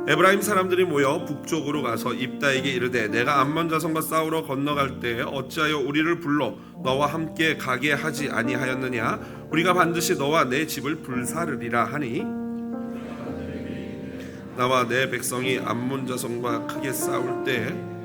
에브라임 사람들이 모여 북쪽으로 가서 입다에게 이르되 내가 암몬 자손과 싸우러 건너갈 때에 어찌하여 우리를 불러 너와 함께 가게 하지 아니하였느냐? 우리가 반드시 너와 내 집을 불사르리라 하니 나와 내 백성이 암몬 자손과 크게 싸울 때에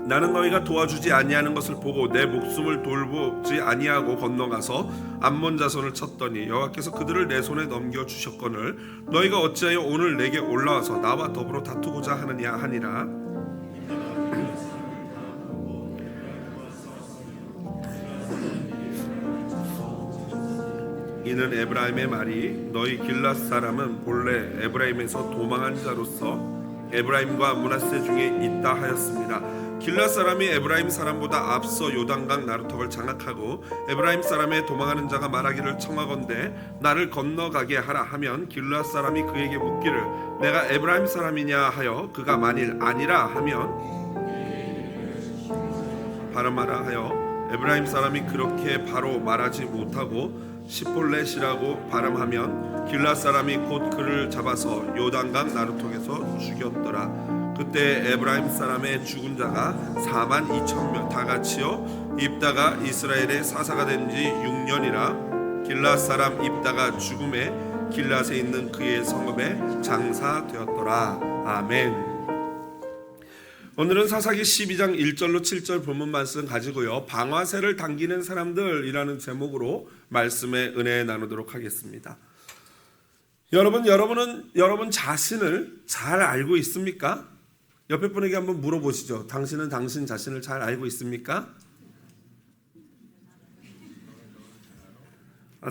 나는 너희가 도와주지 아니하는 것을 보고 내 목숨을 돌보지 아니하고 건너가서 암몬 자손을 쳤더니 여호와께서 그들을 내 손에 넘겨 주셨거늘 너희가 어찌하여 오늘 내게 올라와서 나와 더불어 다투고자 하느냐 하니라. 이는 에브라임의 말이 너희 길앗 사람은 본래 에브라임에서 도망한 자로서 에브라임과 므낫세 중에 있다 하였습니다. 길앗 사람이 에브라임 사람보다 앞서 요단강 나루턱을 장악하고 에브라임 사람의 도망하는 자가 말하기를 청하건대 나를 건너가게 하라 하면 길앗 사람이 그에게 묻기를 내가 에브라임 사람이냐 하여 그가 만일 아니라 하면 발음하라 하여 에브라임 사람이 그렇게 바로 말하지 못하고 시폴렛이라고 발음하면 길앗 사람이 곧 그를 잡아서 요단강 나루턱에서 죽였더라. 그때 에브라임 사람의 죽은 자가 42,000명 다같이요 입다가 이스라엘의 사사가 된 지 6년이라 길앗 사람 입다가 죽음에 길앗에 있는 그의 성읍에 장사되었더라. 아멘. 오늘은 사사기 12장 1절로 7절 본문 말씀 가지고요 방아쇠를 당기는 사람들이라는 제목으로 말씀의 은혜 나누도록 하겠습니다. 여러분은 여러분 자신을 잘 알고 있습니까? 옆에 분에게 한번 물어보시죠. 당신은 당신 자신을 잘 알고 있습니까?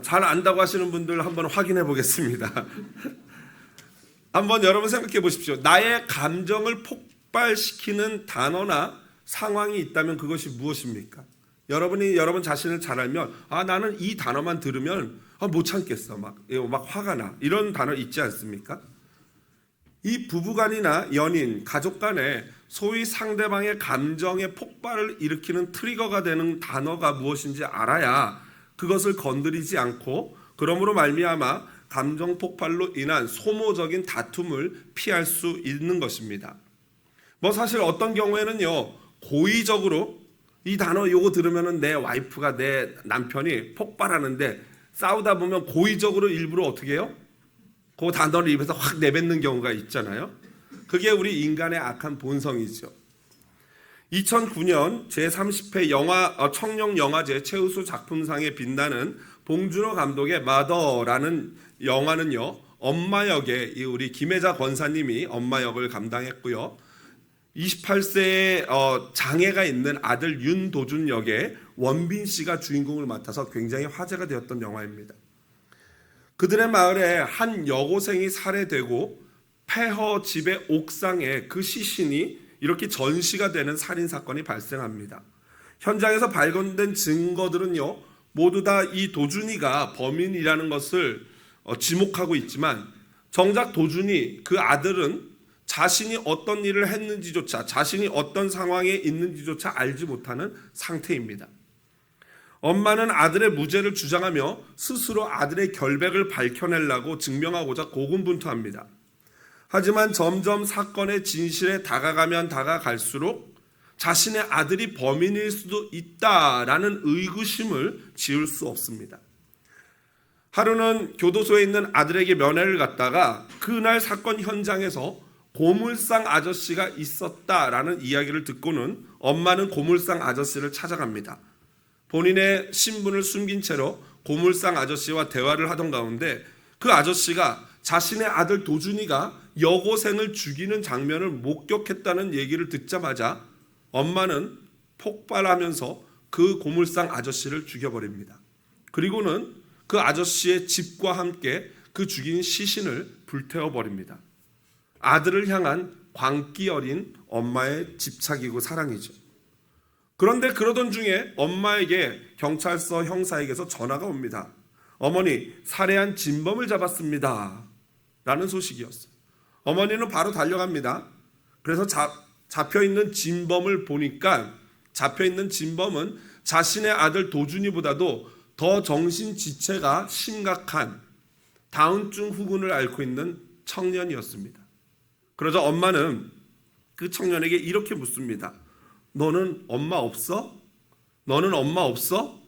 잘 안다고 하시는 분들 한번 확인해 보겠습니다. 한번 여러분 생각해 보십시오. 나의 감정을 폭발시키는 단어나 상황이 있다면 그것이 무엇입니까? 여러분이 여러분 자신을 잘 알면 나는 이 단어만 들으면 못 참겠어. 막 화가 나. 이런 단어 있지 않습니까? 이 부부간이나 연인, 가족 간에 소위 상대방의 감정의 폭발을 일으키는 트리거가 되는 단어가 무엇인지 알아야 그것을 건드리지 않고 그러므로 말미암아 감정 폭발로 인한 소모적인 다툼을 피할 수 있는 것입니다. 사실 어떤 경우에는요 고의적으로 이 단어 요거 들으면은 내 와이프가 내 남편이 폭발하는데 싸우다 보면 고의적으로 일부러 어떻게 해요? 그 단어를 입에서 확 내뱉는 경우가 있잖아요. 그게 우리 인간의 악한 본성이죠. 2009년 제30회 청룡 영화제 최우수 작품상에 빛나는 봉준호 감독의 마더라는 영화는요 엄마 역에 우리 김혜자 권사님이 엄마 역을 감당했고요 28세의 장애가 있는 아들 윤도준 역에 원빈 씨가 주인공을 맡아서 굉장히 화제가 되었던 영화입니다. 그들의 마을에 한 여고생이 살해되고 폐허 집의 옥상에 그 시신이 이렇게 전시가 되는 살인사건이 발생합니다. 현장에서 발견된 증거들은요 모두 다 이 도준이가 범인이라는 것을 지목하고 있지만 정작 도준이 그 아들은 자신이 어떤 일을 했는지조차 자신이 어떤 상황에 있는지조차 알지 못하는 상태입니다. 엄마는 아들의 무죄를 주장하며 스스로 아들의 결백을 밝혀내려고 증명하고자 고군분투합니다. 하지만 점점 사건의 진실에 다가가면 다가갈수록 자신의 아들이 범인일 수도 있다라는 의구심을 지울 수 없습니다. 하루는 교도소에 있는 아들에게 면회를 갔다가 그날 사건 현장에서 고물상 아저씨가 있었다라는 이야기를 듣고는 엄마는 고물상 아저씨를 찾아갑니다. 본인의 신분을 숨긴 채로 고물상 아저씨와 대화를 하던 가운데 그 아저씨가 자신의 아들 도준이가 여고생을 죽이는 장면을 목격했다는 얘기를 듣자마자 엄마는 폭발하면서 그 고물상 아저씨를 죽여버립니다. 그리고는 그 아저씨의 집과 함께 그 죽인 시신을 불태워버립니다. 아들을 향한 광기 어린 엄마의 집착이고 사랑이죠. 그런데 그러던 중에 엄마에게 경찰서 형사에게서 전화가 옵니다. 어머니, 살해한 진범을 잡았습니다 라는 소식이었어요. 어머니는 바로 달려갑니다. 그래서 잡혀있는 진범을 보니까 잡혀있는 진범은 자신의 아들 도준이보다도 더 정신 지체가 심각한 다운증 후군을 앓고 있는 청년이었습니다. 그러자 엄마는 그 청년에게 이렇게 묻습니다. 너는 엄마 없어? 너는 엄마 없어?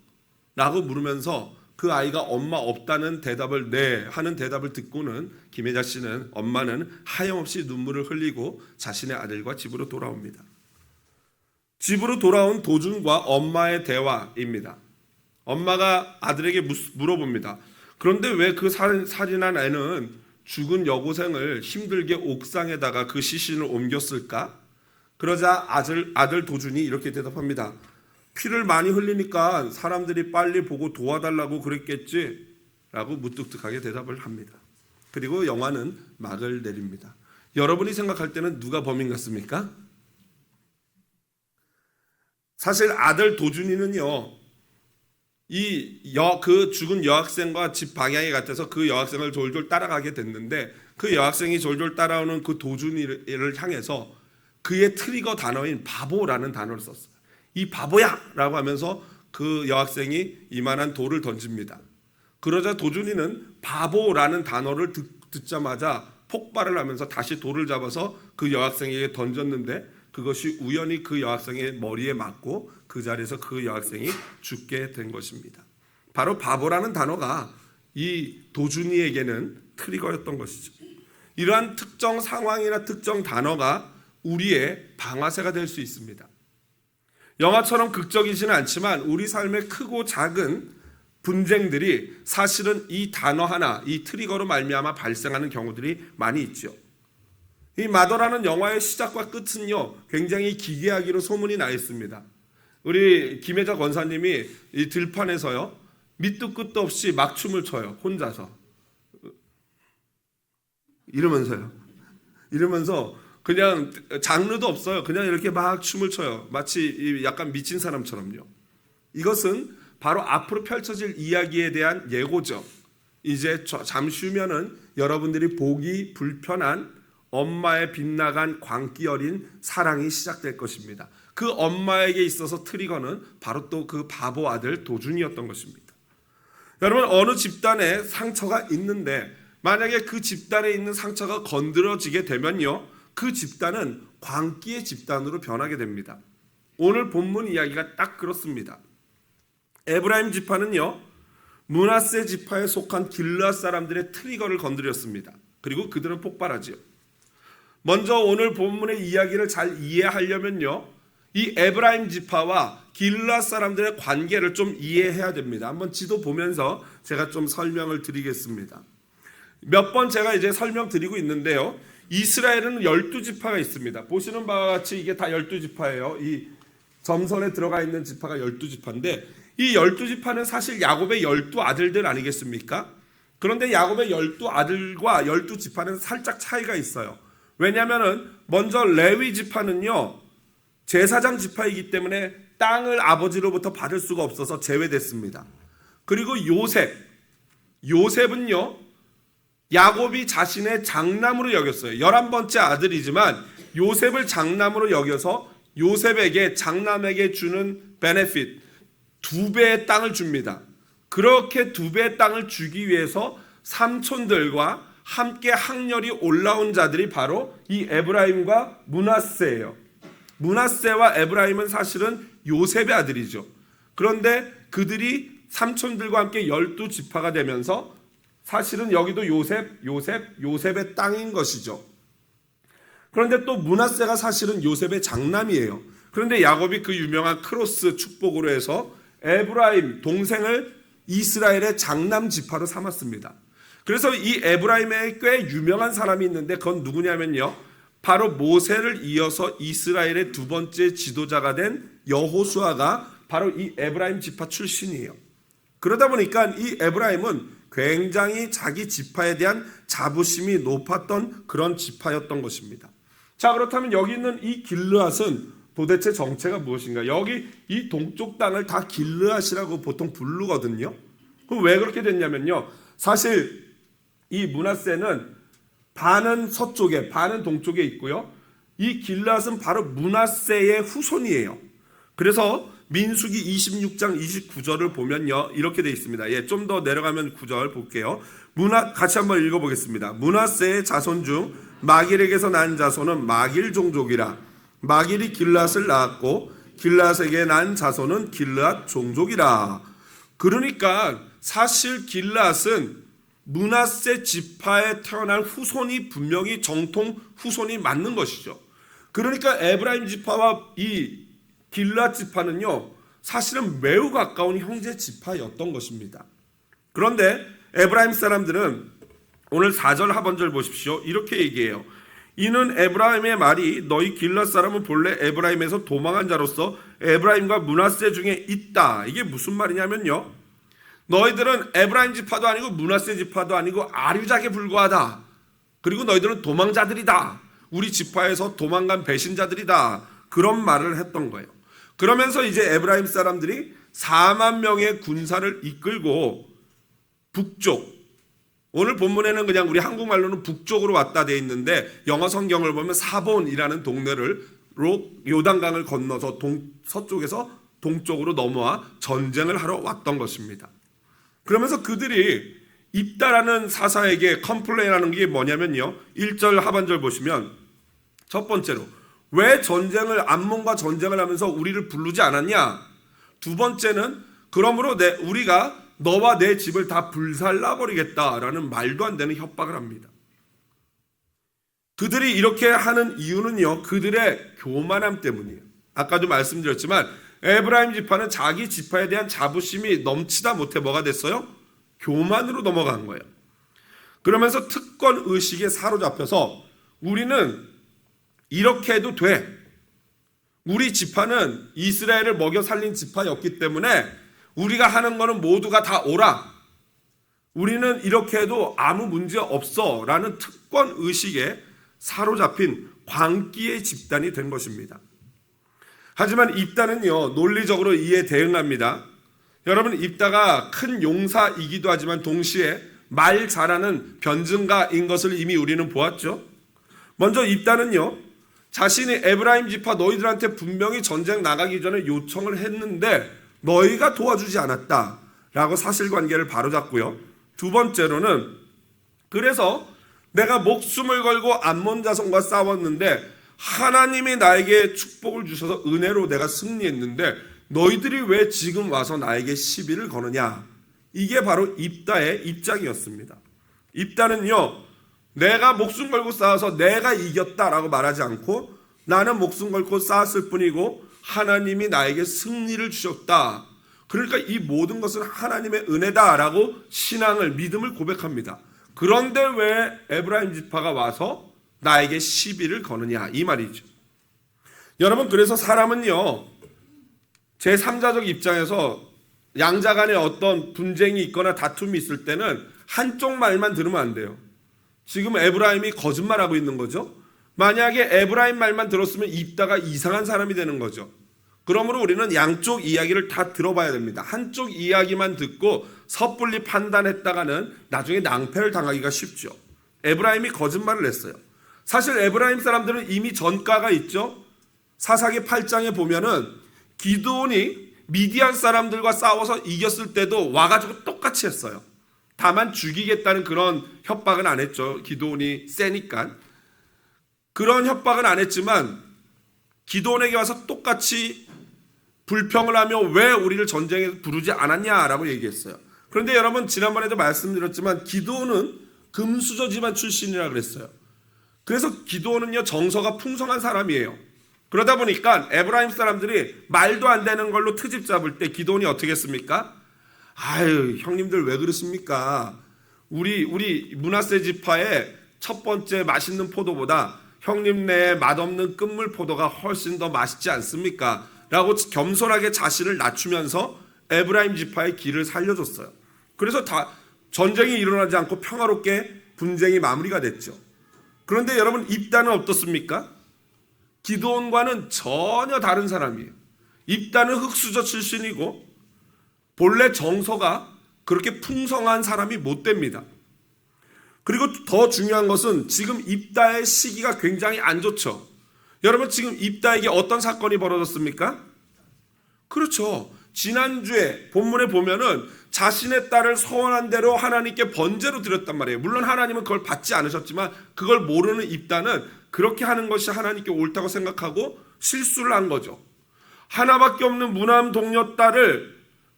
라고 물으면서 그 아이가 엄마 없다는 대답을 네 하는 대답을 듣고는 김혜자 씨는 엄마는 하염없이 눈물을 흘리고 자신의 아들과 집으로 돌아옵니다. 집으로 돌아온 도중과 엄마의 대화입니다. 엄마가 아들에게 물어봅니다. 그런데 왜 그 살인한 애는 죽은 여고생을 힘들게 옥상에다가 그 시신을 옮겼을까? 그러자 아들 도준이 이렇게 대답합니다. 피를 많이 흘리니까 사람들이 빨리 보고 도와달라고 그랬겠지? 라고 무뚝뚝하게 대답을 합니다. 그리고 영화는 막을 내립니다. 여러분이 생각할 때는 누가 범인 같습니까? 사실 아들 도준이는요, 그 죽은 여학생과 집 방향이 같아서 그 여학생을 졸졸 따라가게 됐는데 그 여학생이 졸졸 따라오는 그 도준이를 향해서 그의 트리거 단어인 바보라는 단어를 썼어요. 이 바보야! 라고 하면서 그 여학생이 이만한 돌을 던집니다. 그러자 도준이는 바보라는 단어를 듣자마자 폭발을 하면서 다시 돌을 잡아서 그 여학생에게 던졌는데 그것이 우연히 그 여학생의 머리에 맞고 그 자리에서 그 여학생이 죽게 된 것입니다. 바로 바보라는 단어가 이 도준이에게는 트리거였던 것이죠. 이러한 특정 상황이나 특정 단어가 우리의 방아쇠가 될 수 있습니다. 영화처럼 극적이지는 않지만 우리 삶의 크고 작은 분쟁들이 사실은 이 단어 하나, 이 트리거로 말미암아 발생하는 경우들이 많이 있죠. 이 마더라는 영화의 시작과 끝은요, 굉장히 기괴하기로 소문이 나 있습니다. 우리 김혜자 권사님이 이 들판에서요, 밑도 끝도 없이 막춤을 춰요. 혼자서. 이러면서 그냥 장르도 없어요. 그냥 이렇게 막 춤을 춰요. 마치 약간 미친 사람처럼요. 이것은 바로 앞으로 펼쳐질 이야기에 대한 예고죠. 이제 잠시 후면은 여러분들이 보기 불편한 엄마의 빗나간 광기 어린 사랑이 시작될 것입니다. 그 엄마에게 있어서 트리거는 바로 또 그 바보 아들 도준이었던 것입니다. 여러분, 어느 집단에 상처가 있는데 만약에 그 집단에 있는 상처가 건드려지게 되면요, 그 집단은 광기의 집단으로 변하게 됩니다. 오늘 본문 이야기가 딱 그렇습니다. 에브라임 지파는요, 므낫세 지파에 속한 길르앗 사람들의 트리거를 건드렸습니다. 그리고 그들은 폭발하지요. 먼저 오늘 본문의 이야기를 잘 이해하려면요, 이 에브라임 지파와 길르앗 사람들의 관계를 좀 이해해야 됩니다. 한번 지도 보면서 제가 좀 설명을 드리겠습니다. 몇 번 제가 이제 설명드리고 있는데요, 이스라엘은 12지파가 있습니다. 보시는 바와 같이 이게 다 12지파예요. 이 점선에 들어가 있는 지파가 12지파인데 이 12지파는 사실 야곱의 12아들들 아니겠습니까? 그런데 야곱의 12아들과 12지파는 살짝 차이가 있어요. 왜냐하면 먼저 레위 지파는요, 제사장 지파이기 때문에 땅을 아버지로부터 받을 수가 없어서 제외됐습니다. 그리고 요셉은요, 야곱이 자신의 장남으로 여겼어요. 11번째 아들이지만 요셉을 장남으로 여겨서 요셉에게 장남에게 주는 베네핏 2배의 땅을 줍니다. 그렇게 2배의 땅을 주기 위해서 삼촌들과 함께 학렬이 올라온 자들이 바로 이 에브라임과 므낫세예요. 므낫세와 에브라임은 사실은 요셉의 아들이죠. 그런데 그들이 삼촌들과 함께 12지파가 되면서 사실은 여기도 요셉의 땅인 것이죠. 그런데 또 므낫세가 사실은 요셉의 장남이에요. 그런데 야곱이 그 유명한 크로스 축복으로 해서 에브라임 동생을 이스라엘의 장남 지파로 삼았습니다. 그래서 이 에브라임에 꽤 유명한 사람이 있는데 그건 누구냐면요, 바로 모세를 이어서 이스라엘의 두 번째 지도자가 된 여호수아가 바로 이 에브라임 지파 출신이에요. 그러다 보니까 이 에브라임은 굉장히 자기 지파에 대한 자부심이 높았던 그런 지파였던 것입니다. 자, 그렇다면 여기 있는 이 길르앗은 도대체 정체가 무엇인가? 여기 이 동쪽 땅을 다 길르앗이라고 보통 부르거든요. 그럼 왜 그렇게 됐냐면요, 사실 이 므낫세는 반은 서쪽에 반은 동쪽에 있고요, 이 길르앗은 바로 므낫세의 후손이에요. 그래서 민수기 26장 29절을 보면요, 이렇게 되어 있습니다. 예, 좀 더 내려가면 9절 볼게요. 같이 한번 읽어보겠습니다. 므낫세의 자손 중 마길에게서 난 자손은 마길 종족이라. 마길이 길앗을 낳았고 길앗에게 난 자손은 길앗 종족이라. 그러니까 사실 길앗은 므낫세 지파에 태어난 후손이 분명히 정통 후손이 맞는 것이죠. 그러니까 에브라임 지파와 이 길앗 지파는요, 사실은 매우 가까운 형제 지파였던 것입니다. 그런데 에브라임 사람들은 오늘 4절 하반절 보십시오. 이렇게 얘기해요. 이는 에브라임의 말이 너희 길앗 사람은 본래 에브라임에서 도망한 자로서 에브라임과 므낫세 중에 있다. 이게 무슨 말이냐면요, 너희들은 에브라임 지파도 아니고 므낫세 지파도 아니고 아류작에 불과하다. 그리고 너희들은 도망자들이다. 우리 지파에서 도망간 배신자들이다. 그런 말을 했던 거예요. 그러면서 이제 에브라임 사람들이 4만 명의 군사를 이끌고 북쪽, 오늘 본문에는 그냥 우리 한국말로는 북쪽으로 왔다 돼 있는데 영어 성경을 보면 사본이라는 동네를 요단강을 건너서 서쪽에서 동쪽으로 넘어와 전쟁을 하러 왔던 것입니다. 그러면서 그들이 입다라는 사사에게 컴플레인하는 게 뭐냐면요, 1절 하반절 보시면 첫 번째로 왜 암몬과 전쟁을 하면서 우리를 부르지 않았냐. 두 번째는 그러므로 우리가 너와 내 집을 다 불살라버리겠다라는 말도 안 되는 협박을 합니다. 그들이 이렇게 하는 이유는요, 그들의 교만함 때문이에요. 아까도 말씀드렸지만 에브라임 지파는 자기 지파에 대한 자부심이 넘치다 못해 뭐가 됐어요? 교만으로 넘어간 거예요. 그러면서 특권 의식에 사로잡혀서 우리는 이렇게 해도 돼. 우리 지파는 이스라엘을 먹여 살린 지파였기 때문에 우리가 하는 거는 모두가 다 오라. 우리는 이렇게 해도 아무 문제 없어 라는 특권 의식에 사로잡힌 광기의 집단이 된 것입니다. 하지만 입다는요, 논리적으로 이에 대응합니다. 여러분, 입다가 큰 용사이기도 하지만 동시에 말 잘하는 변증가인 것을 이미 우리는 보았죠. 먼저 입다는요, 자신이 에브라임 지파 너희들한테 분명히 전쟁 나가기 전에 요청을 했는데 너희가 도와주지 않았다라고 사실관계를 바로잡고요. 두 번째로는 그래서 내가 목숨을 걸고 암몬 자손과 싸웠는데 하나님이 나에게 축복을 주셔서 은혜로 내가 승리했는데 너희들이 왜 지금 와서 나에게 시비를 거느냐. 이게 바로 입다의 입장이었습니다. 입다는요, 내가 목숨 걸고 싸워서 내가 이겼다라고 말하지 않고 나는 목숨 걸고 싸웠을 뿐이고 하나님이 나에게 승리를 주셨다. 그러니까 이 모든 것은 하나님의 은혜다라고 신앙을, 믿음을 고백합니다. 그런데 왜 에브라임 지파가 와서 나에게 시비를 거느냐, 이 말이죠. 여러분, 그래서 사람은요, 제3자적 입장에서 양자 간에 어떤 분쟁이 있거나 다툼이 있을 때는 한쪽 말만 들으면 안 돼요. 지금 에브라임이 거짓말하고 있는 거죠. 만약에 에브라임 말만 들었으면 입다가 이상한 사람이 되는 거죠. 그러므로 우리는 양쪽 이야기를 다 들어봐야 됩니다. 한쪽 이야기만 듣고 섣불리 판단했다가는 나중에 낭패를 당하기가 쉽죠. 에브라임이 거짓말을 했어요. 사실 에브라임 사람들은 이미 전가가 있죠. 사사기 8장에 보면은 기드온이 미디안 사람들과 싸워서 이겼을 때도 와가지고 똑같이 했어요. 다만 죽이겠다는 그런 협박은 안 했죠. 기드온이 세니까. 그런 협박은 안 했지만 기드온에게 와서 똑같이 불평을 하며 왜 우리를 전쟁에 부르지 않았냐라고 얘기했어요. 그런데 여러분, 지난번에도 말씀드렸지만 기드온은 금수저 집안 출신이라 그랬어요. 그래서 기드온은요, 정서가 풍성한 사람이에요. 그러다 보니까 에브라임 사람들이 말도 안 되는 걸로 트집 잡을 때 기드온이 어떻게 했습니까? 아유, 형님들 왜 그러십니까? 우리 므낫세 지파의 첫 번째 맛있는 포도보다 형님네의 맛없는 끝물 포도가 훨씬 더 맛있지 않습니까? 라고 겸손하게 자신을 낮추면서 에브라임 지파의 길을 살려줬어요. 그래서 다 전쟁이 일어나지 않고 평화롭게 분쟁이 마무리가 됐죠. 그런데 여러분, 입다는 어떻습니까? 기드온과는 전혀 다른 사람이에요. 입다는 흙수저 출신이고 본래 정서가 그렇게 풍성한 사람이 못 됩니다. 그리고 더 중요한 것은 지금 입다의 시기가 굉장히 안 좋죠. 여러분, 지금 입다에게 어떤 사건이 벌어졌습니까? 그렇죠. 지난주에 본문에 보면은 자신의 딸을 서원한 대로 하나님께 번제로 드렸단 말이에요. 물론 하나님은 그걸 받지 않으셨지만 그걸 모르는 입다는 그렇게 하는 것이 하나님께 옳다고 생각하고 실수를 한 거죠. 하나밖에 없는 무남 동료 딸을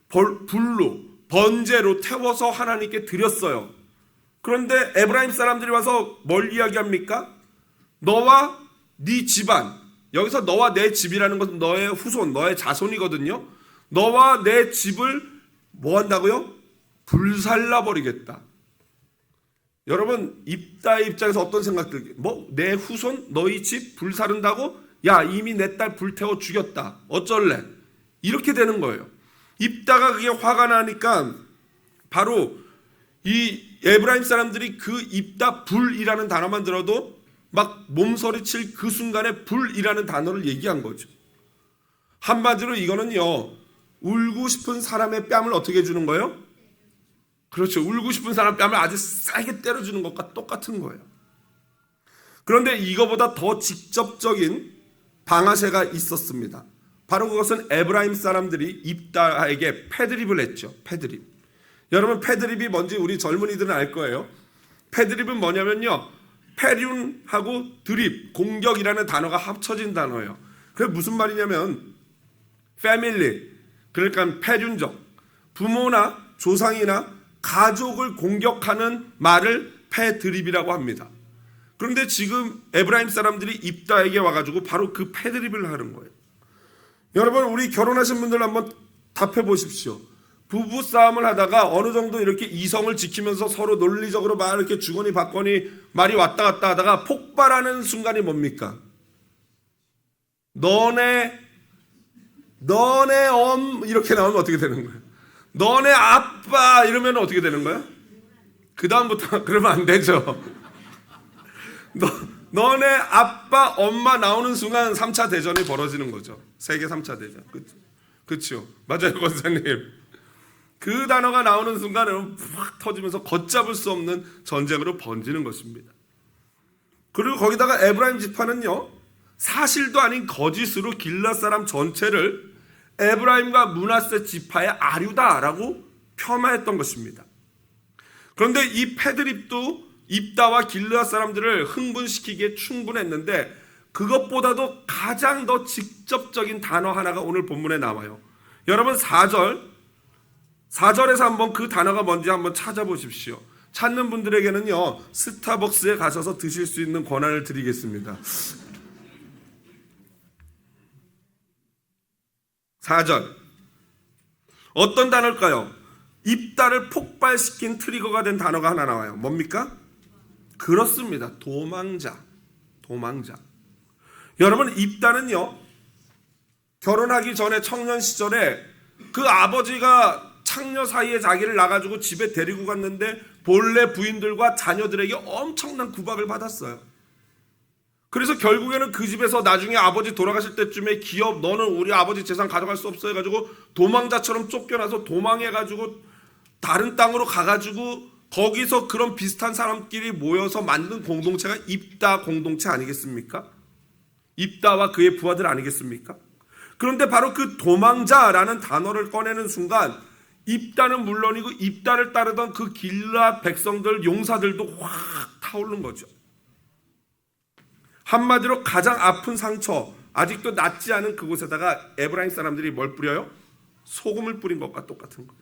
불로 번제로 태워서 하나님께 드렸어요. 그런데 에브라임 사람들이 와서 뭘 이야기합니까? 너와 네 집안, 여기서 너와 내 집이라는 것은 너의 후손, 너의 자손이거든요. 너와 내 집을 뭐 한다고요? 불살라 버리겠다. 여러분, 입다의 입장에서 어떤 생각 들게? 뭐 내 후손 너희 집 불사른다고? 야, 이미 내 딸 불태워 죽였다. 어쩔래? 이렇게 되는 거예요. 입다가 그게 화가 나니까 바로 이 에브라임 사람들이 그 입다 불이라는 단어만 들어도 막 몸서리칠 그 순간에 불이라는 단어를 얘기한 거죠. 한마디로 이거는요, 울고 싶은 사람의 뺨을 어떻게 주는 거예요? 그렇죠. 울고 싶은 사람 뺨을 아주 세게 때려주는 것과 똑같은 거예요. 그런데 이거보다 더 직접적인 방아쇠가 있었습니다. 바로 그것은 에브라임 사람들이 입다에게 패드립을 했죠. 패드립. 여러분, 패드립이 뭔지 우리 젊은이들은 알 거예요. 패드립은 뭐냐면요, 패륜하고 드립, 공격이라는 단어가 합쳐진 단어예요. 그게 무슨 말이냐면 패밀리, 그러니까 패륜적, 부모나 조상이나 가족을 공격하는 말을 패드립이라고 합니다. 그런데 지금 에브라임 사람들이 입다에게 와가지고 바로 그 패드립을 하는 거예요. 여러분, 우리 결혼하신 분들 한번 답해 보십시오. 부부 싸움을 하다가 어느 정도 이렇게 이성을 지키면서 서로 논리적으로 막 이렇게 주거니 받거니 말이 왔다 갔다 하다가 폭발하는 순간이 뭡니까? 너네 이렇게 나오면 어떻게 되는 거예요? 너네 아빠 이러면 어떻게 되는 거예요? 그 다음부터 그러면 안 되죠. 너네 아빠 엄마 나오는 순간 3차 대전이 벌어지는 거죠. 세계 3차 대전. 그렇죠. 맞아요, 권사님. 그 단어가 나오는 순간은 확 터지면서 걷잡을 수 없는 전쟁으로 번지는 것입니다. 그리고 거기다가 에브라임 지파는요, 사실도 아닌 거짓으로 길앗 사람 전체를 에브라임과 므낫세 지파의 아류다라고 폄하했던 것입니다. 그런데 이 패드립도 입다와 길앗 사람들을 흥분시키기에 충분했는데 그것보다도 가장 더 직접적인 단어 하나가 오늘 본문에 나와요. 여러분, 4절에서 한번 그 단어가 뭔지 한번 찾아보십시오. 찾는 분들에게는요, 스타벅스에 가셔서 드실 수 있는 권한을 드리겠습니다. 4절. 어떤 단어일까요? 입다를 폭발시킨 트리거가 된 단어가 하나 나와요. 뭡니까? 그렇습니다. 도망자. 여러분, 입다는요, 결혼하기 전에 청년 시절에 그 아버지가 창녀 사이에 자기를 놔가지고 집에 데리고 갔는데 본래 부인들과 자녀들에게 엄청난 구박을 받았어요. 그래서 결국에는 그 집에서 나중에 아버지 돌아가실 때쯤에 기업 너는 우리 아버지 재산 가져갈 수 없어 해가지고 도망자처럼 쫓겨나서 도망해가지고 다른 땅으로 가가지고 거기서 그런 비슷한 사람끼리 모여서 만든 공동체가 입다 공동체 아니겠습니까? 입다와 그의 부하들 아니겠습니까? 그런데 바로 그 도망자라는 단어를 꺼내는 순간 입다는 물론이고 입다를 따르던 그 길앗 백성들 용사들도 확 타오르는 거죠. 한마디로 가장 아픈 상처, 아직도 낫지 않은 그곳에다가 에브라임 사람들이 뭘 뿌려요? 소금을 뿌린 것과 똑같은 거예요.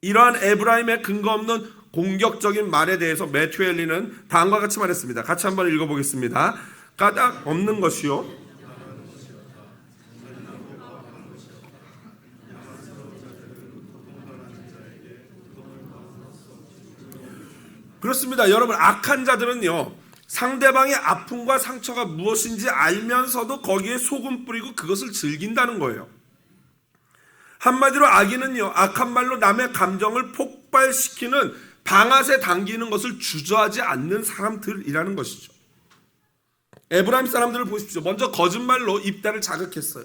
이러한 에브라임의 근거 없는 공격적인 말에 대해서 매튜 헨리는 다음과 같이 말했습니다. 같이 한번 읽어보겠습니다. 까닭 없는 것이요, 그렇습니다. 여러분, 악한 자들은요, 상대방의 아픔과 상처가 무엇인지 알면서도 거기에 소금 뿌리고 그것을 즐긴다는 거예요. 한마디로 악인은요, 악한 말로 남의 감정을 폭발시키는 방아쇠 당기는 것을 주저하지 않는 사람들이라는 것이죠. 에브라임 사람들을 보십시오. 먼저 거짓말로 입다를 자극했어요.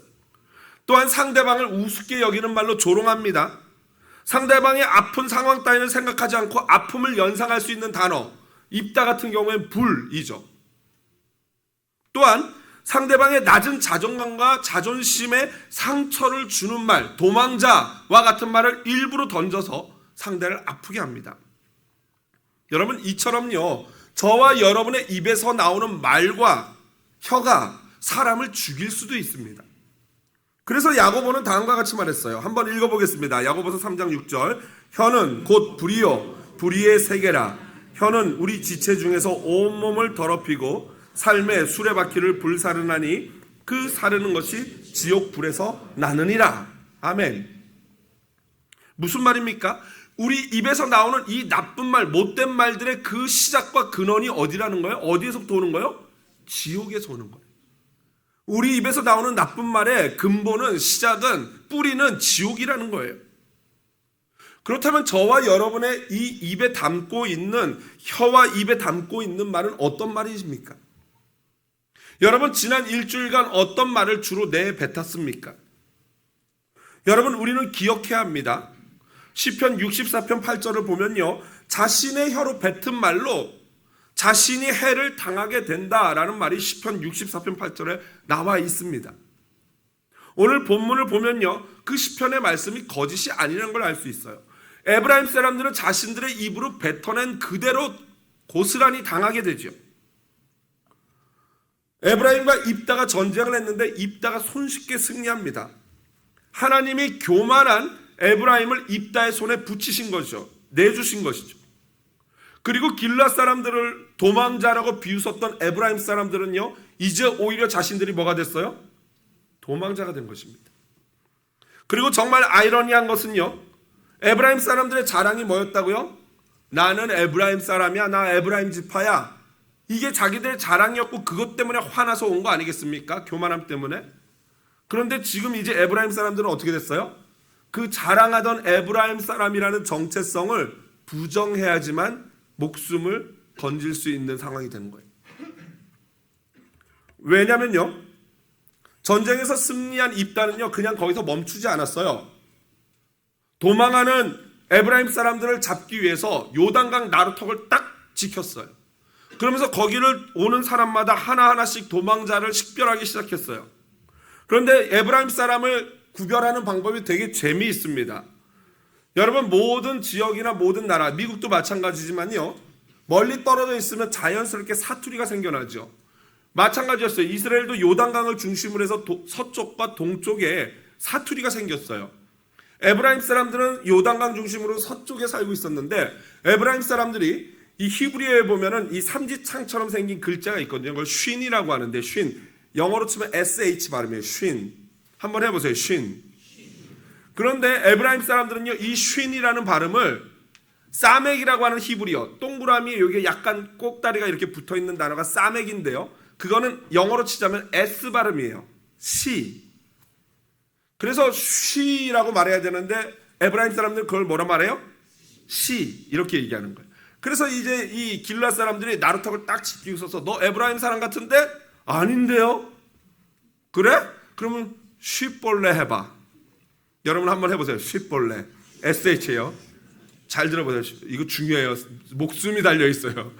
또한 상대방을 우습게 여기는 말로 조롱합니다. 상대방의 아픈 상황 따위는 생각하지 않고 아픔을 연상할 수 있는 단어, 입다 같은 경우에는 불이죠. 또한 상대방의 낮은 자존감과 자존심에 상처를 주는 말, 도망자와 같은 말을 일부러 던져서 상대를 아프게 합니다. 여러분, 이처럼요, 저와 여러분의 입에서 나오는 말과 혀가 사람을 죽일 수도 있습니다. 그래서 야고보는 다음과 같이 말했어요. 한번 읽어보겠습니다. 야고보서 3장 6절. 혀는 곧 불이요 불의의 세계라. 혀는 우리 지체 중에서 온몸을 더럽히고 삶의 수레바퀴를 불사르나니 그 사르는 것이 지옥 불에서 나느니라. 아멘. 무슨 말입니까? 우리 입에서 나오는 이 나쁜 말, 못된 말들의 그 시작과 근원이 어디라는 거예요? 어디에서부터 오는 거예요? 지옥에서 오는 거예요. 우리 입에서 나오는 나쁜 말의 근본은, 시작은, 뿌리는 지옥이라는 거예요. 그렇다면 저와 여러분의 이 입에 담고 있는, 혀와 입에 담고 있는 말은 어떤 말이십니까? 여러분, 지난 일주일간 어떤 말을 주로 내뱉었습니까? 여러분, 우리는 기억해야 합니다. 시편 64편 8절을 보면요, 자신의 혀로 뱉은 말로 자신이 해를 당하게 된다라는 말이 시편 64편 8절에 나와 있습니다. 오늘 본문을 보면요, 그 시편의 말씀이 거짓이 아니라는 걸 알 수 있어요. 에브라임 사람들은 자신들의 입으로 뱉어낸 그대로 고스란히 당하게 되죠. 에브라임과 입다가 전쟁을 했는데 입다가 손쉽게 승리합니다. 하나님이 교만한 에브라임을 입다의 손에 붙이신 것이죠. 내주신 것이죠. 그리고 길앗 사람들을 도망자라고 비웃었던 에브라임 사람들은요, 이제 오히려 자신들이 뭐가 됐어요? 도망자가 된 것입니다. 그리고 정말 아이러니한 것은요, 에브라임 사람들의 자랑이 뭐였다고요? 나는 에브라임 사람이야, 나 에브라임 지파야. 이게 자기들의 자랑이었고 그것 때문에 화나서 온 거 아니겠습니까? 교만함 때문에. 그런데 지금 이제 에브라임 사람들은 어떻게 됐어요? 그 자랑하던 에브라임 사람이라는 정체성을 부정해야지만 목숨을 건질 수 있는 상황이 되는 거예요. 왜냐면요, 전쟁에서 승리한 입다는요, 그냥 거기서 멈추지 않았어요. 도망하는 에브라임 사람들을 잡기 위해서 요단강 나루턱을 딱 지켰어요. 그러면서 거기를 오는 사람마다 하나하나씩 도망자를 식별하기 시작했어요. 그런데 에브라임 사람을 구별하는 방법이 되게 재미있습니다. 여러분, 모든 지역이나 모든 나라, 미국도 마찬가지지만요, 멀리 떨어져 있으면 자연스럽게 사투리가 생겨나죠. 마찬가지였어요. 이스라엘도 요단강을 중심으로 해서 서쪽과 동쪽에 사투리가 생겼어요. 에브라임 사람들은 요단강 중심으로 서쪽에 살고 있었는데, 에브라임 사람들이 이 히브리어에 보면은 이 삼지창처럼 생긴 글자가 있거든요. 그걸 쉰이라고 하는데, 쉰, 영어로 치면 SH 발음이에요. 쉰. 한번 해보세요. 쉰. 그런데 에브라임 사람들은요, 이 쉰이라는 발음을 사멕이라고 하는 히브리어, 동그라미 여기 약간 꼭다리가 이렇게 붙어있는 단어가 사멕인데요, 그거는 영어로 치자면 S 발음이에요. 시. 그래서 쉬라고 말해야 되는데 에브라임 사람들은 그걸 뭐라 말해요? 시. 이렇게 얘기하는 거예요. 그래서 이제 이 길앗 사람들이 나루턱을 딱 지키고 있어서, 너 에브라임 사람 같은데? 아닌데요? 그래? 그러면 쉬볼레 해봐. 여러분 한번 해보세요. 쉬볼레. SH예요. 잘 들어보세요. 이거 중요해요. 목숨이 달려있어요.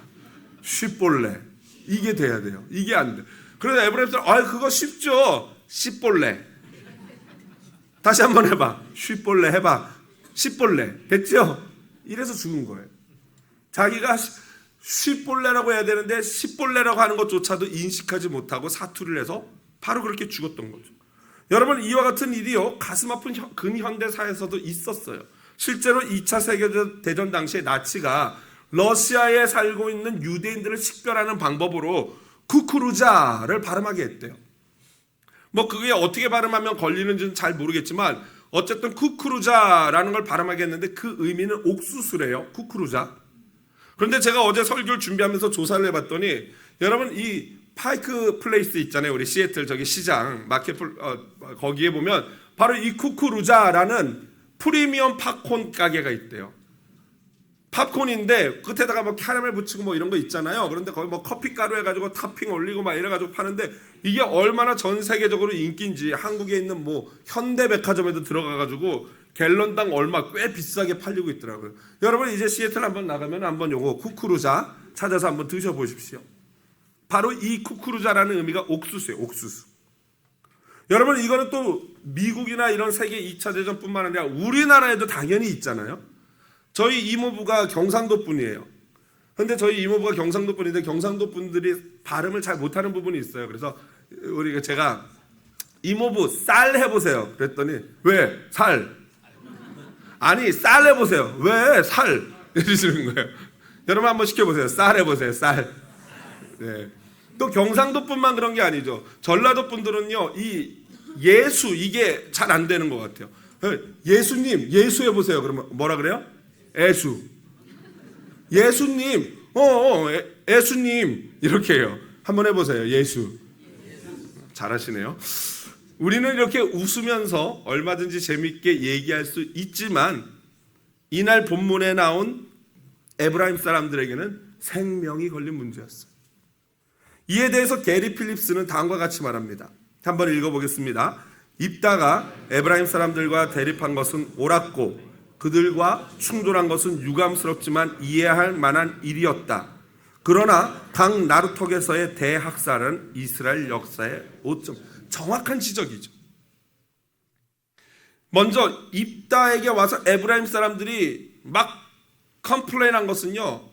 쉬볼레. 이게 돼야 돼요. 이게 안 돼. 그래서 에브라임 사람, 그거 쉽죠? 쉬볼레. 다시 한번 해봐. 쉬볼레 해봐. 쉬볼레. 됐죠? 이래서 죽은 거예요. 자기가 쉬볼레라고 해야 되는데 십볼레라고 하는 것조차도 인식하지 못하고 사투리를 해서 바로 그렇게 죽었던 거죠. 여러분, 이와 같은 일이요, 가슴 아픈 근현대사에서도 있었어요. 실제로 2차 세계대전 당시에 나치가 러시아에 살고 있는 유대인들을 식별하는 방법으로 쿠쿠루자를 발음하게 했대요. 뭐 그게 어떻게 발음하면 걸리는지는 잘 모르겠지만 어쨌든 쿠쿠루자라는 걸 발음하게 했는데 그 의미는 옥수수래요. 쿠쿠루자. 그런데 제가 어제 설교를 준비하면서 조사를 해봤더니, 여러분, 이 파이크 플레이스 있잖아요. 우리 시애틀 저기 시장 마켓 거기에 보면 바로 이 쿠쿠루자라는 프리미엄 팝콘 가게가 있대요. 팝콘인데 끝에다가 뭐 캐러멜 붙이고 뭐 이런 거 있잖아요. 그런데 거기 뭐 커피 가루 해가지고 토핑 올리고 막 이래가지고 파는데, 이게 얼마나 전 세계적으로 인기인지 한국에 있는 뭐 현대백화점에도 들어가가지고 갤런당 얼마 꽤 비싸게 팔리고 있더라고요. 여러분, 이제 시애틀 한번 나가면 한번 요거 쿠쿠루자 찾아서 한번 드셔보십시오. 바로 이 쿠쿠루자라는 의미가 옥수수예요. 옥수수. 여러분, 이거는 또 미국이나 이런 세계 2차 대전뿐만 아니라 우리나라에도 당연히 있잖아요. 저희 이모부가 경상도 분이에요. 근데 저희 이모부가 경상도 분인데 경상도 분들이 발음을 잘 못하는 부분이 있어요. 그래서 제가 이모부 쌀 해보세요. 그랬더니 왜 살? 아니 쌀 해보세요. 왜 살? 이러시는 거예요. 여러분 한번 시켜보세요. 쌀 해보세요. 쌀. 네. 또 경상도뿐만 그런 게 아니죠. 전라도 분들은요, 이 예수 이게 잘 안 되는 것 같아요. 예수님 예수 해보세요. 그러면 뭐라 그래요? 예수. 예수님, 예수님 이렇게 해요. 한번 해보세요. 예수. 잘하시네요. 우리는 이렇게 웃으면서 얼마든지 재밌게 얘기할 수 있지만 이날 본문에 나온 에브라임 사람들에게는 생명이 걸린 문제였어요. 이에 대해서 게리 필립스는 다음과 같이 말합니다. 한번 읽어보겠습니다. 입다가 에브라임 사람들과 대립한 것은 옳았고 그들과 충돌한 것은 유감스럽지만 이해할 만한 일이었다. 그러나 강 나루톡에서의 대학살은 이스라엘 역사의 오점. 정확한 지적이죠. 먼저 입다에게 와서 에브라임 사람들이 막 컴플레인한 것은요,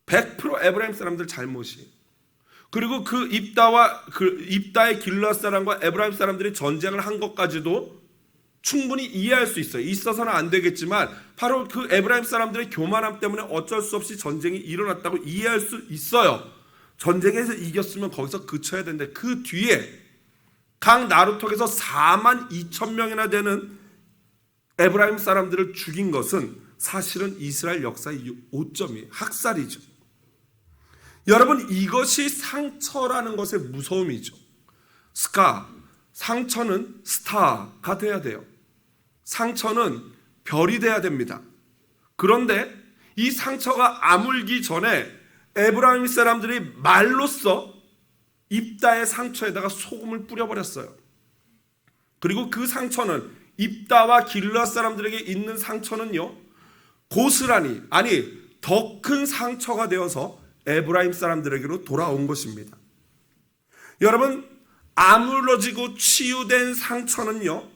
100% 에브라임 사람들 잘못이에요. 그리고 그 입다의 길르앗 사람과 에브라임 사람들이 전쟁을 한 것까지도 충분히 이해할 수 있어요. 있어서는 안 되겠지만 바로 그 에브라임 사람들의 교만함 때문에 어쩔 수 없이 전쟁이 일어났다고 이해할 수 있어요. 전쟁에서 이겼으면 거기서 그쳐야 되는데 그 뒤에 강 나루톡에서 4만 2천 명이나 되는 에브라임 사람들을 죽인 것은 사실은 이스라엘 역사의 오점이에요. 학살이죠. 여러분, 이것이 상처라는 것의 무서움이죠. 상처는 스타가 돼야 돼요. 상처는 별이 돼야 됩니다. 그런데 이 상처가 아물기 전에 에브라임 사람들이 말로써 입다의 상처에다가 소금을 뿌려버렸어요. 그리고 그 상처는 입다와 길르앗 사람들에게 있는 상처는요, 고스란히 더 큰 상처가 되어서 에브라임 사람들에게로 돌아온 것입니다. 여러분, 아물어지고 치유된 상처는요,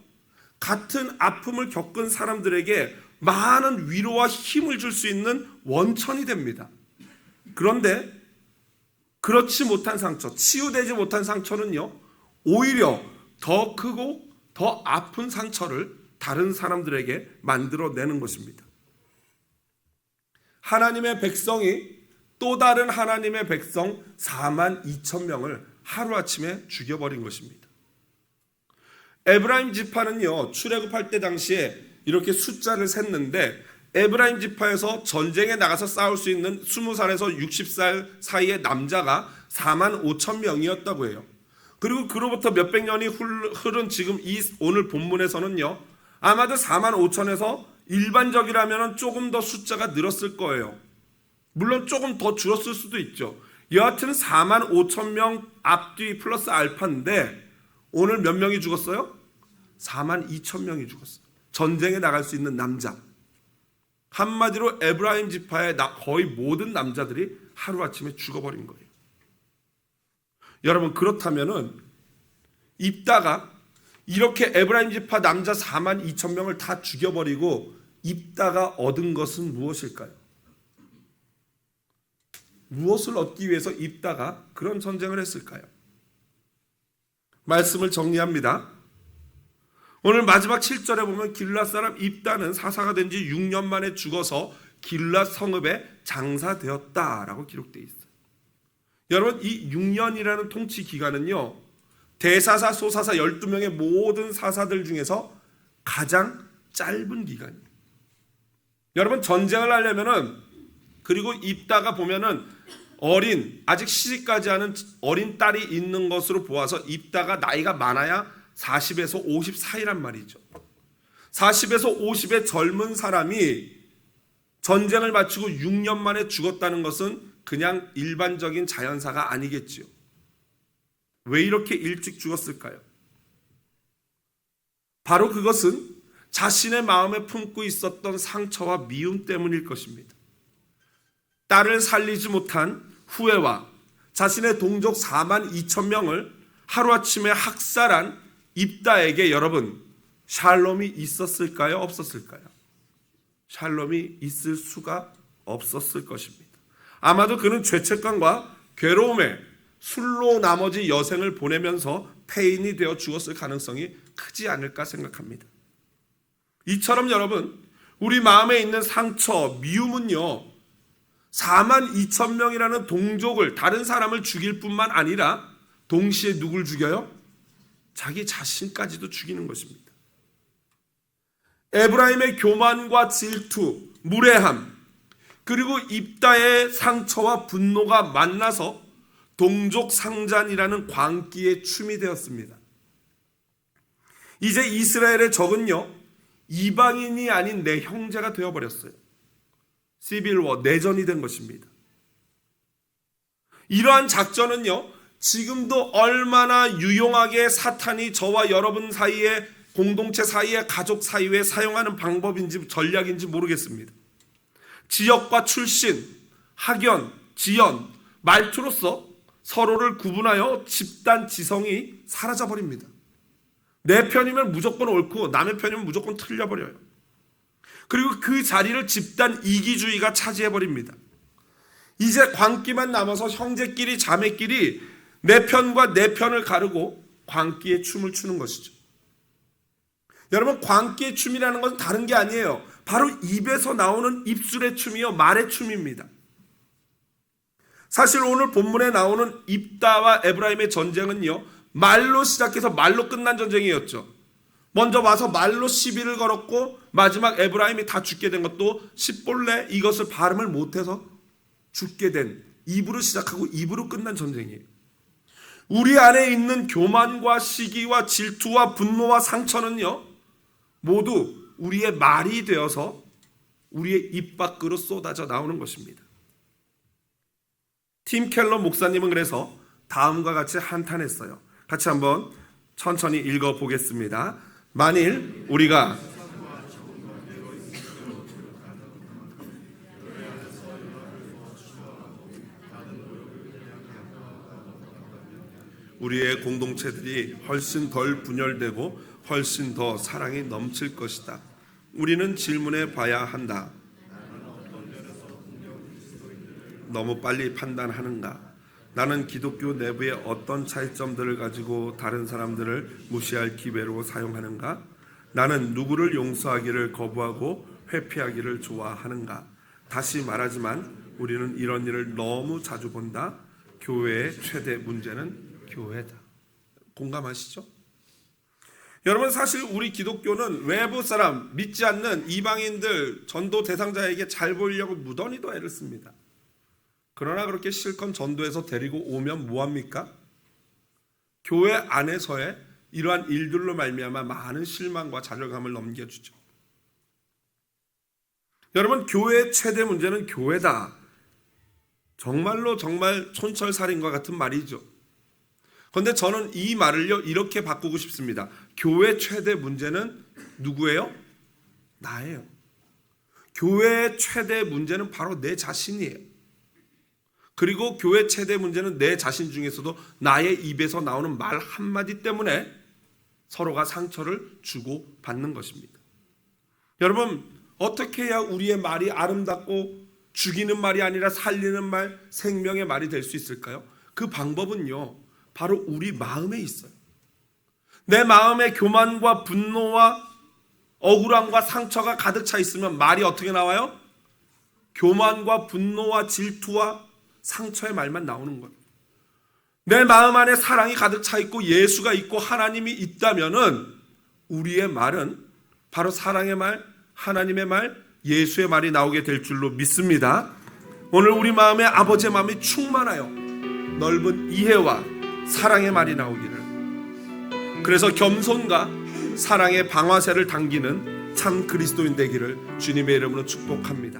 같은 아픔을 겪은 사람들에게 많은 위로와 힘을 줄 수 있는 원천이 됩니다. 그런데 그렇지 못한 상처, 치유되지 못한 상처는요, 오히려 더 크고 더 아픈 상처를 다른 사람들에게 만들어내는 것입니다. 하나님의 백성이 또 다른 하나님의 백성 4만 2천 명을 하루아침에 죽여버린 것입니다. 에브라임 지파는요, 출애굽할 때 당시에 이렇게 숫자를 셌는데 에브라임 지파에서 전쟁에 나가서 싸울 수 있는 20살에서 60살 사이의 남자가 4만 5천 명이었다고 해요. 그리고 그로부터 몇백 년이 흐른 지금 이 오늘 본문에서는요, 아마도 4만 5천에서 일반적이라면 조금 더 숫자가 늘었을 거예요. 물론 조금 더 줄었을 수도 있죠. 여하튼 4만 5천 명 앞뒤 플러스 알파인데 오늘 몇 명이 죽었어요? 4만 2천 명이 죽었어요. 전쟁에 나갈 수 있는 남자. 한마디로 에브라임 지파의 거의 모든 남자들이 하루아침에 죽어버린 거예요. 여러분, 그렇다면은 입다가 이렇게 에브라임 지파 남자 4만 2천 명을 다 죽여버리고 입다가 얻은 것은 무엇일까요? 무엇을 얻기 위해서 입다가 그런 전쟁을 했을까요? 말씀을 정리합니다. 오늘 마지막 7절에 보면 길르앗 사람 입다는 사사가 된 지 6년 만에 죽어서 길르앗 성읍에 장사되었다라고 기록되어 있어요. 여러분, 이 6년이라는 통치 기간은요, 대사사, 소사사 12명의 모든 사사들 중에서 가장 짧은 기간이에요. 여러분, 전쟁을 하려면은, 그리고 입다가 보면은 아직 시집까지 하는 어린 딸이 있는 것으로 보아서 입다가 나이가 많아야 40에서 50 사이란 말이죠. 40에서 50의 젊은 사람이 전쟁을 마치고 6년 만에 죽었다는 것은 그냥 일반적인 자연사가 아니겠지요. 왜 이렇게 일찍 죽었을까요? 바로 그것은 자신의 마음에 품고 있었던 상처와 미움 때문일 것입니다. 딸을 살리지 못한 후회와 자신의 동족 4만 2천 명을 하루아침에 학살한 입다에게 여러분 샬롬이 있었을까요? 없었을까요? 샬롬이 있을 수가 없었을 것입니다. 아마도 그는 죄책감과 괴로움에 술로 나머지 여생을 보내면서 폐인이 되어 죽었을 가능성이 크지 않을까 생각합니다. 이처럼 여러분 우리 마음에 있는 상처, 미움은요 4만 2천 명이라는 동족을 다른 사람을 죽일 뿐만 아니라 동시에 누굴 죽여요? 자기 자신까지도 죽이는 것입니다. 에브라임의 교만과 질투, 무례함 그리고 입다의 상처와 분노가 만나서 동족 상잔이라는 광기에 춤이 되었습니다. 이제 이스라엘의 적은요 이방인이 아닌 내 형제가 되어버렸어요. 시빌워, 내전이 된 것입니다. 이러한 작전은요 지금도 얼마나 유용하게 사탄이 저와 여러분 사이에 공동체 사이에 가족 사이에 사용하는 방법인지 전략인지 모르겠습니다. 지역과 출신, 학연, 지연, 말투로서 서로를 구분하여 집단 지성이 사라져버립니다. 내 편이면 무조건 옳고 남의 편이면 무조건 틀려버려요. 그리고 그 자리를 집단 이기주의가 차지해버립니다. 이제 광기만 남아서 형제끼리 자매끼리 내 편과 내 편을 가르고 광기의 춤을 추는 것이죠. 여러분 광기의 춤이라는 것은 다른 게 아니에요. 바로 입에서 나오는 입술의 춤이요 말의 춤입니다. 사실 오늘 본문에 나오는 입다와 에브라임의 전쟁은요 말로 시작해서 말로 끝난 전쟁이었죠. 먼저 와서 말로 시비를 걸었고 마지막 에브라임이 다 죽게 된 것도 십볼레 이것을 발음을 못해서 죽게 된 입으로 시작하고 입으로 끝난 전쟁이에요. 우리 안에 있는 교만과 시기와 질투와 분노와 상처는요 모두 우리의 말이 되어서 우리의 입 밖으로 쏟아져 나오는 것입니다. 팀 켈러 목사님은 그래서 다음과 같이 한탄했어요. 같이 한번 천천히 읽어보겠습니다. 만일 우리가 우리의 공동체들이 훨씬 덜 분열되고 훨씬 더 사랑이 넘칠 것이다. 우리는 질문해 봐야 한다. 너무 빨리 판단하는가? 나는 기독교 내부의 어떤 차이점들을 가지고 다른 사람들을 무시할 기회로 사용하는가? 나는 누구를 용서하기를 거부하고 회피하기를 좋아하는가? 다시 말하지만 우리는 이런 일을 너무 자주 본다. 교회의 최대 문제는 교회다. 공감하시죠? 여러분 사실 우리 기독교는 외부 사람, 믿지 않는 이방인들, 전도 대상자에게 잘 보이려고 무던히도 애를 씁니다. 그러나 그렇게 실컷 전도해서 데리고 오면 뭐합니까? 교회 안에서의 이러한 일들로 말미암아 많은 실망과 좌절감을 넘겨주죠. 여러분 교회의 최대 문제는 교회다. 정말로 정말 촌철살인과 같은 말이죠. 그런데 저는 이 말을요 이렇게 바꾸고 싶습니다. 교회 최대 문제는 누구예요? 나예요. 교회의 최대 문제는 바로 내 자신이에요. 그리고 교회 최대 문제는 내 자신 중에서도 나의 입에서 나오는 말 한마디 때문에 서로가 상처를 주고 받는 것입니다. 여러분 어떻게 해야 우리의 말이 아름답고 죽이는 말이 아니라 살리는 말, 생명의 말이 될 수 있을까요? 그 방법은요 바로 우리 마음에 있어요. 내 마음에 교만과 분노와 억울함과 상처가 가득 차 있으면 말이 어떻게 나와요? 교만과 분노와 질투와 상처의 말만 나오는 거예요. 내 마음 안에 사랑이 가득 차 있고 예수가 있고 하나님이 있다면은 우리의 말은 바로 사랑의 말, 하나님의 말, 예수의 말이 나오게 될 줄로 믿습니다. 오늘 우리 마음에 아버지의 마음이 충만하여 넓은 이해와 사랑의 말이 나오기를, 그래서 겸손과 사랑의 방아쇠를 당기는 참 그리스도인 되기를 주님의 이름으로 축복합니다.